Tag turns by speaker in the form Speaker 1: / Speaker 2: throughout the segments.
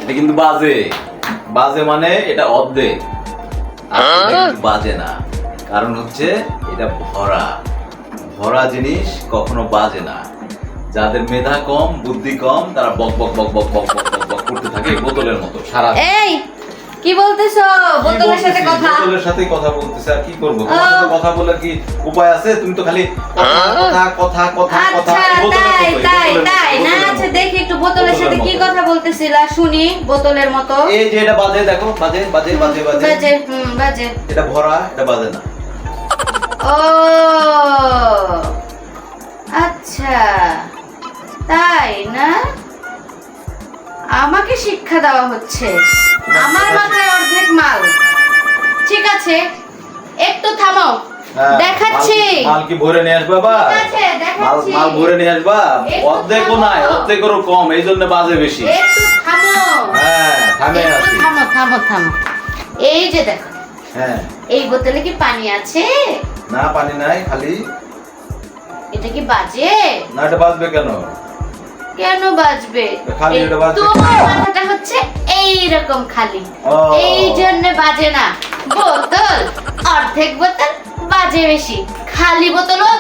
Speaker 1: এটা কিন্তু বাজে। বাজে মানে এটা অর্ধেক, আর এটা কিন্তু বাজে না। কারণ হচ্ছে এটা ভরা। ভরা জিনিস কখনো বাজে না। যাদের মেধা কম, বুদ্ধি কম, তারা বক বক বক বক বক বক বক বক করতে থাকে বোতলের মতো সারা।
Speaker 2: এই কি বলতেছো? বোতলের সাথে কথা?
Speaker 1: বোতলের সাথে কথা বলতেছে, আর কি করব? তোমার সাথে কথা বলে কি উপায় আছে? তুমি তো খালি কথা কথা কথা কথা
Speaker 2: আচ্ছা,
Speaker 1: বোতলের
Speaker 2: তাই
Speaker 1: মতোই,
Speaker 2: তাই
Speaker 1: বোতলের
Speaker 2: তাই
Speaker 1: মতো,
Speaker 2: না?
Speaker 1: বোতলের
Speaker 2: আচ্ছা
Speaker 1: মতো।
Speaker 2: দেখি একটু বোতলের সাথে কি
Speaker 1: মতো।
Speaker 2: কথা বলতেছিলা শুনি। বোতলের মতো
Speaker 1: এই যে এটা বাজে, দেখো বাজে বাজে বাজে বাজে।
Speaker 2: বাজে, বাজে।
Speaker 1: এটা ভরা, এটা বাজে না।
Speaker 2: ও আচ্ছা, তাই না? আমাকে শিক্ষা দেওয়া হচ্ছে। আমার মাথায় অর্ধেক মাল। ঠিক আছে, একটু থামো,
Speaker 1: হ্যাঁ,
Speaker 2: দেখাচ্ছি।
Speaker 1: মাল কি ভরে নিয়ে আসবা বা?
Speaker 2: ঠিক আছে,
Speaker 1: মাল
Speaker 2: দেখাচ্ছি।
Speaker 1: মাল ভরে নিয়ে আসবা?
Speaker 2: একটু
Speaker 1: অর্ধেকও
Speaker 2: থামো।
Speaker 1: নাই, অর্ধেকেরও কম, এই জন্য বাজে বেশি।
Speaker 2: একটু থামো।
Speaker 1: হ্যাঁ, থামে
Speaker 2: একটু
Speaker 1: আছি।
Speaker 2: থামো থামো থামো। এই যে দেখো,
Speaker 1: হ্যাঁ,
Speaker 2: এই বোতলে কি পানি আছে?
Speaker 1: না পানি নাই, খালি।
Speaker 2: এটা কি বাজে?
Speaker 1: না, এটা বাজবে কেন?
Speaker 2: কেন বাজবে?
Speaker 1: খালি এটা বাজবে।
Speaker 2: তোমার মাথাটা হচ্ছে এইরকম খালি,
Speaker 1: ও।
Speaker 2: এই জন্য বাজে না। বোতল অর্ধেক বোতল বাজে বেশি, খালি বোতলও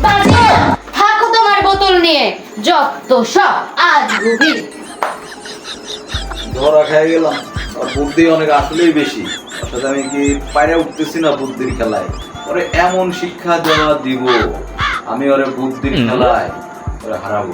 Speaker 2: বাজে না। থাকো তোমার বোতল নিয়ে, যত সব আজ গুবি।
Speaker 1: ধরা খেয়ে গেলাম। আর বুদ্ধি অনেক আসলেই বেশি। অর্থাৎ আমি কি পায়রা উঠতেছি না বুদ্ধির খেলায়। ওরে এমন শিক্ষা দেওয়া দিব, আমি ওরে বুদ্ধির খেলায় ওরে হারাবো।